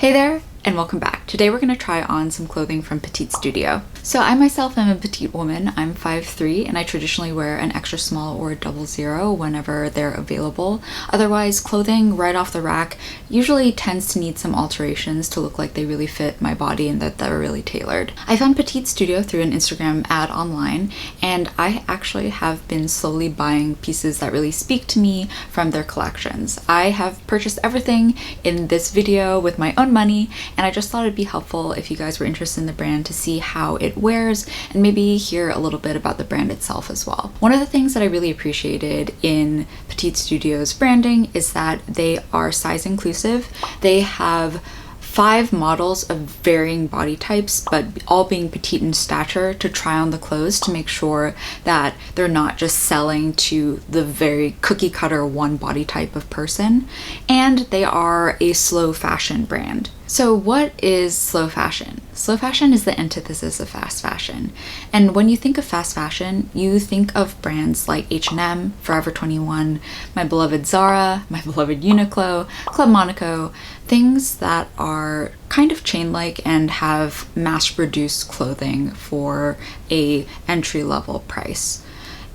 Hey there, and welcome back. Today we're going to try on some clothing from Petite Studio. So I myself am a petite woman. I'm 5'3", and I traditionally wear an extra small or a 00 whenever they're available. Otherwise, clothing right off the rack usually tends to need some alterations to look like they really fit my body and that they're really tailored. I found Petite Studio through an Instagram ad online, and I actually have been slowly buying pieces that really speak to me from their collections. I have purchased everything in this video with my own money, and I just thought it'd be helpful if you guys were interested in the brand to see how it wears and maybe hear a little bit about the brand itself as well. One of the things that I really appreciated in Petite Studio's branding is that they are size inclusive. They have 5 models of varying body types, but all being petite in stature, to try on the clothes to make sure that they're not just selling to the very cookie cutter one body type of person. And they are a slow fashion brand. So what is slow fashion? Slow fashion is the antithesis of fast fashion. And when you think of fast fashion, you think of brands like H&M, Forever 21, my beloved Zara, my beloved Uniqlo, Club Monaco, things that are kind of chain-like and have mass-produced clothing for a entry-level price.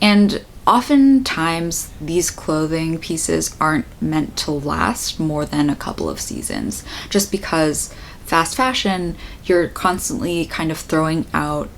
And oftentimes, these clothing pieces aren't meant to last more than a couple of seasons, just because fast fashion, you're constantly kind of throwing out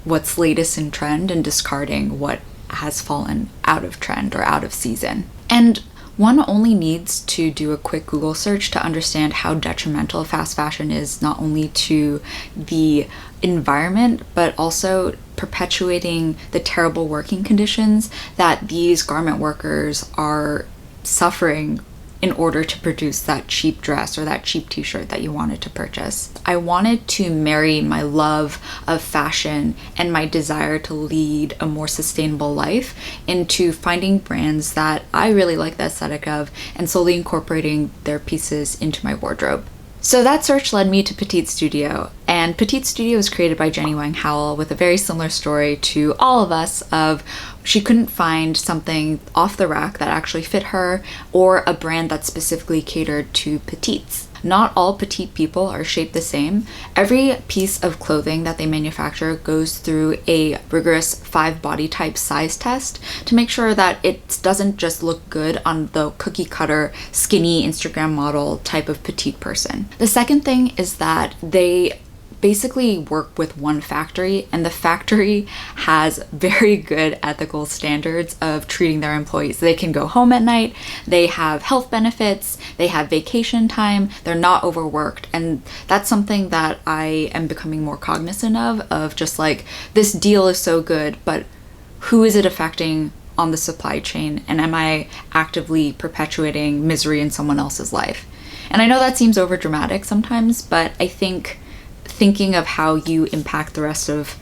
what's latest in trend and discarding what has fallen out of trend or out of season. And one only needs to do a quick Google search to understand how detrimental fast fashion is, not only to the environment, but also perpetuating the terrible working conditions that these garment workers are suffering in order to produce that cheap dress or that cheap t-shirt that you wanted to purchase. I wanted to marry my love of fashion and my desire to lead a more sustainable life into finding brands that I really like the aesthetic of and slowly incorporating their pieces into my wardrobe. So that search led me to Petite Studio, and Petite Studio was created by Jenny Wang Howell with a very similar story to all of us of she couldn't find something off the rack that actually fit her or a brand that specifically catered to petites. Not all petite people are shaped the same. Every piece of clothing that they manufacture goes through a rigorous 5 body type size test to make sure that it doesn't just look good on the cookie cutter, skinny Instagram model type of petite person. The second thing is that they basically work with one factory, and the factory has very good ethical standards of treating their employees. They can go home at night, they have health benefits, they have vacation time, they're not overworked, and that's something that I am becoming more cognizant of just like, this deal is so good, but who is it affecting on the supply chain, and am I actively perpetuating misery in someone else's life? And I know that seems over dramatic sometimes, but I think thinking of how you impact the rest of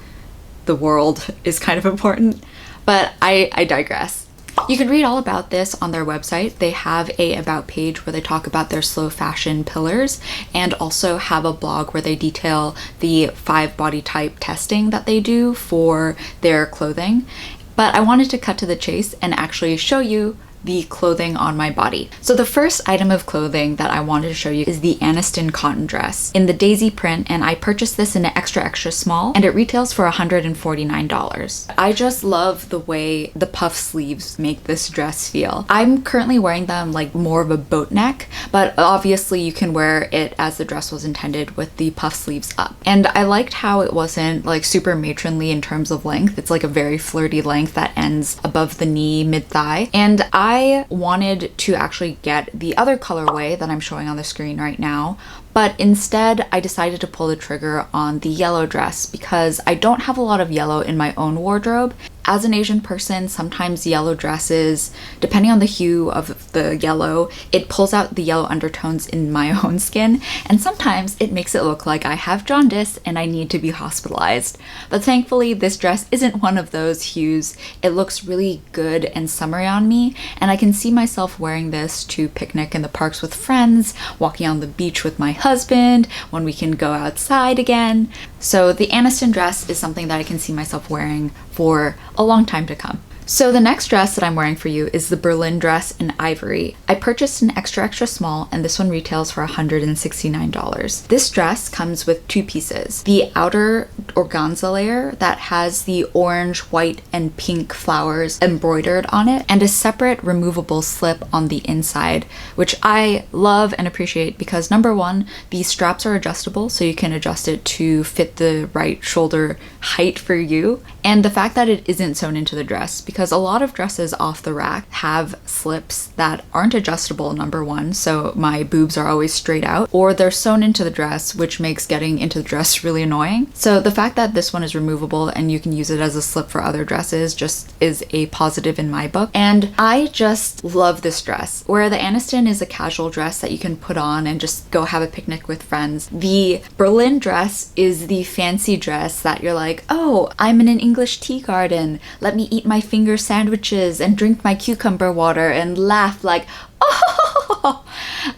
the world is kind of important, but I digress. You can read all about this on their website. They have a about page where they talk about their slow fashion pillars, and also have a blog where they detail the 5 body type testing that they do for their clothing. But I wanted to cut to the chase and actually show you the clothing on my body. So the first item of clothing that I wanted to show you is the Aniston Cotton Dress in the daisy print, and I purchased this in an extra small, and it retails for $149. I just love the way the puff sleeves make this dress feel. I'm currently wearing them like more of a boat neck, but obviously you can wear it as the dress was intended with the puff sleeves up. And I liked how it wasn't like super matronly in terms of length. It's like a very flirty length that ends above the knee, mid-thigh, and I wanted to actually get the other colorway that I'm showing on the screen right now, but instead I decided to pull the trigger on the yellow dress because I don't have a lot of yellow in my own wardrobe. As an Asian person, sometimes yellow dresses, depending on the hue of the yellow, it pulls out the yellow undertones in my own skin, and sometimes it makes it look like I have jaundice and I need to be hospitalized. But thankfully, this dress isn't one of those hues. It looks really good and summery on me, and I can see myself wearing this to picnic in the parks with friends, walking on the beach with my husband, when we can go outside again. So the Aniston dress is something that I can see myself wearing for a long time to come. So the next dress that I'm wearing for you is the Berlin dress in ivory. I purchased an extra small, and this one retails for $169. This dress comes with two pieces. The outer organza layer that has the orange, white, and pink flowers embroidered on it, and a separate removable slip on the inside, which I love and appreciate because number one, the straps are adjustable, so you can adjust it to fit the right shoulder height for you, and the fact that it isn't sewn into the dress, because a lot of dresses off the rack have slips that aren't adjustable, number one, so my boobs are always straight out, or they're sewn into the dress, which makes getting into the dress really annoying. So the fact that this one is removable and you can use it as a slip for other dresses just is a positive in my book, and I just love this dress. Where the Aniston is a casual dress that you can put on and just go have a picnic with friends, the Berlin dress is the fancy dress that you're like, oh, I'm in an English tea garden, let me eat my finger sandwiches and drink my cucumber water and laugh like, oh.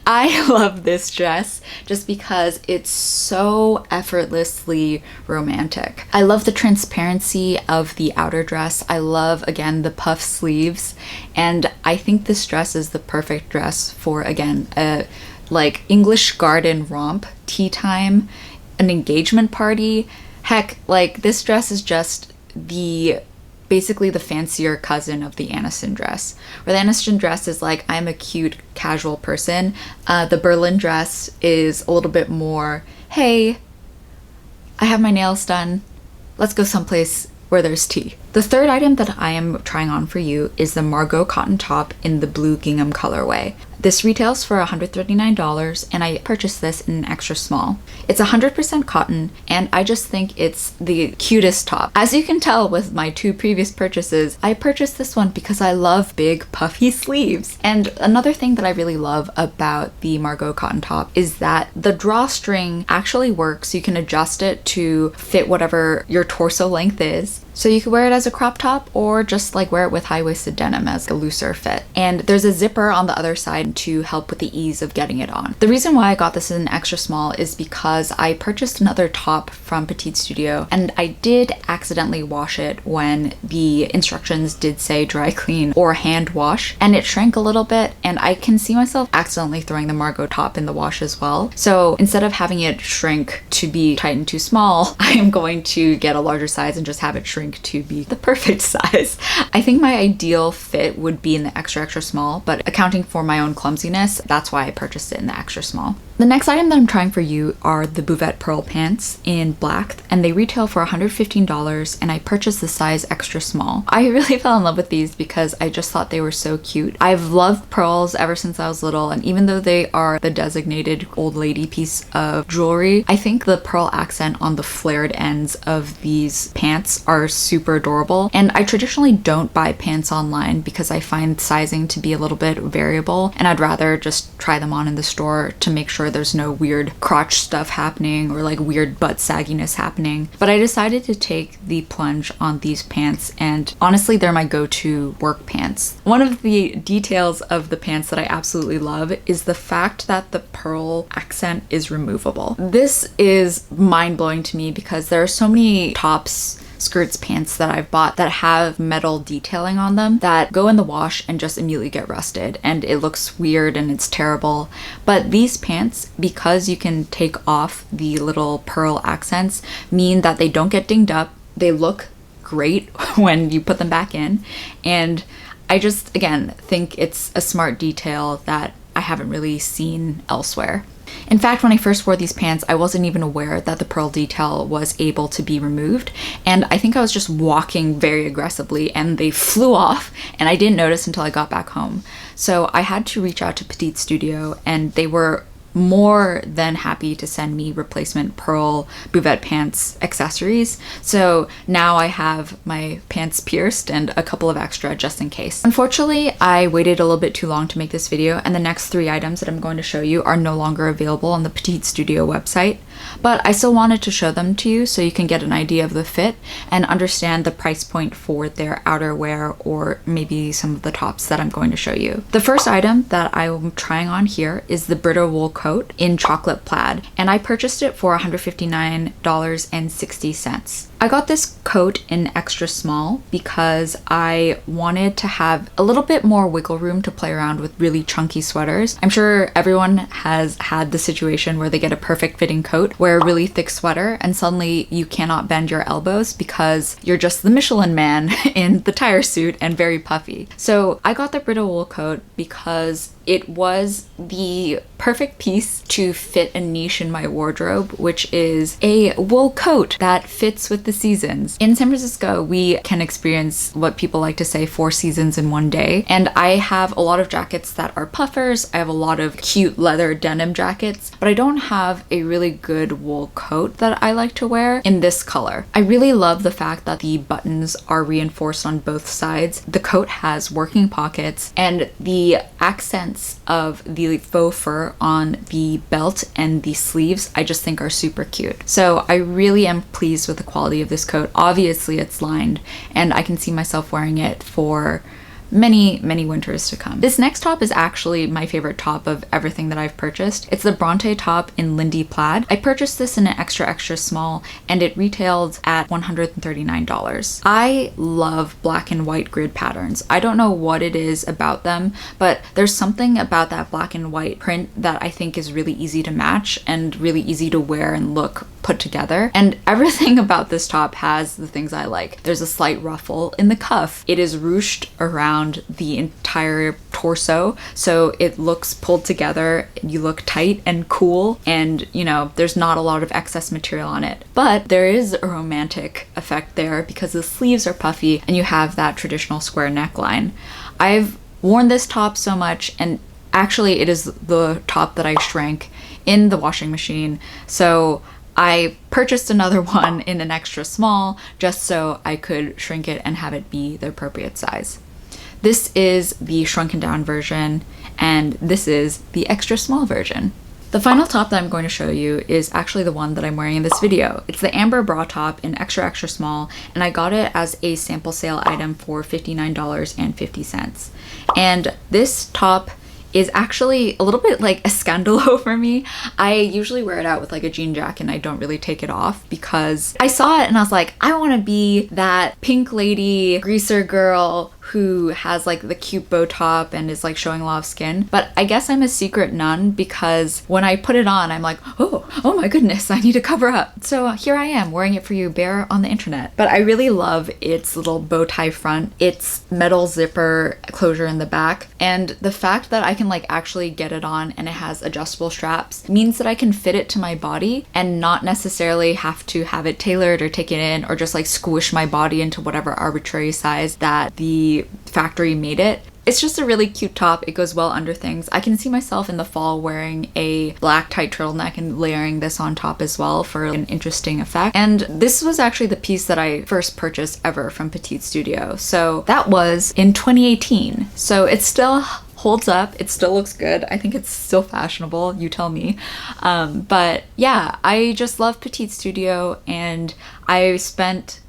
I love this dress just because it's so effortlessly romantic. I love the transparency of the outer dress. I love, again, the puff sleeves, and I think this dress is the perfect dress for, again, a like English garden romp, tea time, an engagement party. Heck, like this dress is just basically the fancier cousin of the Aniston dress. Where the Aniston dress is like, I'm a cute casual person. The Berlin dress is a little bit more, hey, I have my nails done, let's go someplace where there's tea. The third item that I am trying on for you is the Margot Cotton top in the blue gingham colorway. This retails for $139, and I purchased this in an extra small. It's 100% cotton, and I just think it's the cutest top. As you can tell with my two previous purchases, I purchased this one because I love big puffy sleeves. And another thing that I really love about the Margot Cotton top is that the drawstring actually works. You can adjust it to fit whatever your torso length is. So you could wear it as a crop top or just like wear it with high-waisted denim as a looser fit. And there's a zipper on the other side to help with the ease of getting it on. The reason why I got this in an extra small is because I purchased another top from Petite Studio, and I did accidentally wash it when the instructions did say dry clean or hand wash, and it shrank a little bit, and I can see myself accidentally throwing the Margot top in the wash as well. So instead of having it shrink to be tight and too small, I am going to get a larger size and just have it shrink to be the perfect size. I think my ideal fit would be in the extra small, but accounting for my own clumsiness, that's why I purchased it in the extra small. The next item that I'm trying for you are the Buvette pearl pants in black, and they retail for $115, and I purchased the size extra small. I really fell in love with these because I just thought they were so cute. I've loved pearls ever since I was little, and even though they are the designated old lady piece of jewelry, I think the pearl accent on the flared ends of these pants are super adorable. And I traditionally don't buy pants online because I find sizing to be a little bit variable, and I'd rather just try them on in the store to make sure there's no weird crotch stuff happening or like weird butt sagginess happening. But I decided to take the plunge on these pants, and honestly they're my go-to work pants. One of the details of the pants that I absolutely love is the fact that the pearl accent is removable. This is mind-blowing to me because there are so many tops, skirts, pants that I've bought that have metal detailing on them that go in the wash and just immediately get rusted, and it looks weird and it's terrible. But these pants, because you can take off the little pearl accents, mean that they don't get dinged up. They look great when you put them back in, and I just, again, think it's a smart detail that I haven't really seen elsewhere. In fact, when I first wore these pants, I wasn't even aware that the pearl detail was able to be removed, and I think I was just walking very aggressively and they flew off, and I didn't notice until I got back home. So I had to reach out to Petite Studio, and they were more than happy to send me replacement pearl Buvette pants accessories. So now I have my pants pierced and a couple of extra just in case. Unfortunately, I waited a little bit too long to make this video, and the next three items that I'm going to show you are no longer available on the Petite Studio website. But I still wanted to show them to you so you can get an idea of the fit and understand the price point for their outerwear or maybe some of the tops that I'm going to show you. The first item that I'm trying on here is the Brittle wool coat coat in chocolate plaid, and I purchased it for $159.60. I got this coat in extra small because I wanted to have a little bit more wiggle room to play around with really chunky sweaters. I'm sure everyone has had the situation where they get a perfect fitting coat, wear a really thick sweater, and suddenly you cannot bend your elbows because you're just the Michelin man in the tire suit and very puffy. So I got the Brittle wool coat because it was the perfect piece to fit a niche in my wardrobe, which is a wool coat that fits with the seasons. In San Francisco, we can experience what people like to say 4 seasons in one day. And I have a lot of jackets that are puffers. I have a lot of cute leather denim jackets, but I don't have a really good wool coat that I like to wear in this color. I really love the fact that the buttons are reinforced on both sides. The coat has working pockets, and the accents of the faux fur on the belt and the sleeves I just think are super cute. So I really am pleased with the quality of this coat. Obviously it's lined, and I can see myself wearing it for many winters to come. This next top is actually my favorite top of everything that I've purchased. It's the Bronte top in Lindy plaid. I purchased this in an extra small, and it retailed at $139. I love black and white grid patterns. I don't know what it is about them, but there's something about that black and white print that I think is really easy to match and really easy to wear and look put together. And everything about this top has the things I like. There's a slight ruffle in the cuff. It is ruched around the entire torso, so it looks pulled together. You look tight and cool, and you know, there's not a lot of excess material on it. But there is a romantic effect there because the sleeves are puffy and you have that traditional square neckline. I've worn this top so much, and actually it is the top that I shrank in the washing machine, so I purchased another one in an extra small just so I could shrink it and have it be the appropriate size. This is the shrunken down version, and this is the extra small version. The final top that I'm going to show you is actually the one that I'm wearing in this video. It's the amber bra top in extra small, and I got it as a sample sale item for $59.50. And this top is actually a little bit like a scandalo for me. I usually wear it out with like a jean jacket and I don't really take it off because I saw it and I was like, I want to be that pink lady greaser girl who has like the cute bow top and is like showing a lot of skin. But I guess I'm a secret nun because when I put it on, I'm like, oh my goodness, I need to cover up. So here I am wearing it for you bare on the internet. But I really love its little bow tie front, its metal zipper closure in the back, and the fact that I can like actually get it on and it has adjustable straps means that I can fit it to my body and not necessarily have to have it tailored or take it in or just like squish my body into whatever arbitrary size that the factory made it. It's just a really cute top. It goes well under things. I can see myself in the fall wearing a black tight turtleneck and layering this on top as well for an interesting effect. And this was actually the piece that I first purchased ever from Petite Studio. So that was in 2018. So it still holds up. It still looks good. I think it's still fashionable. You tell me. But yeah, I just love Petite Studio, and I spent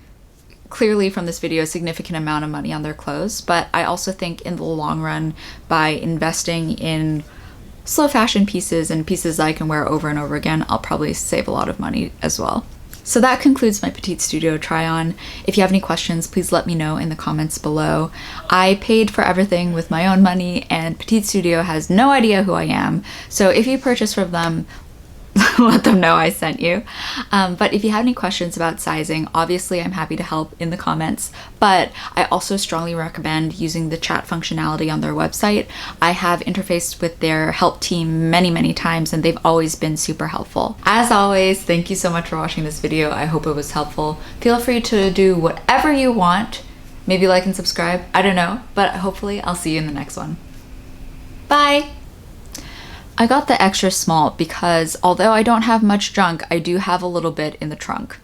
clearly from this video a significant amount of money on their clothes, but I also think in the long run, by investing in slow fashion pieces and pieces that I can wear over and over again, I'll probably save a lot of money as well. So that concludes my Petite Studio try on. If you have any questions, please let me know in the comments below. I paid for everything with my own money, and Petite Studio has no idea who I am, so if you purchase from them, let them know I sent you. But if you have any questions about sizing, obviously I'm happy to help in the comments, but I also strongly recommend using the chat functionality on their website. I have interfaced with their help team many times, and they've always been super helpful. As always, thank you so much for watching this video. I hope it was helpful. Feel free to do whatever you want. Maybe like and subscribe, I don't know, but hopefully I'll see you in the next one. Bye! I got the extra small because although I don't have much junk, I do have a little bit in the trunk.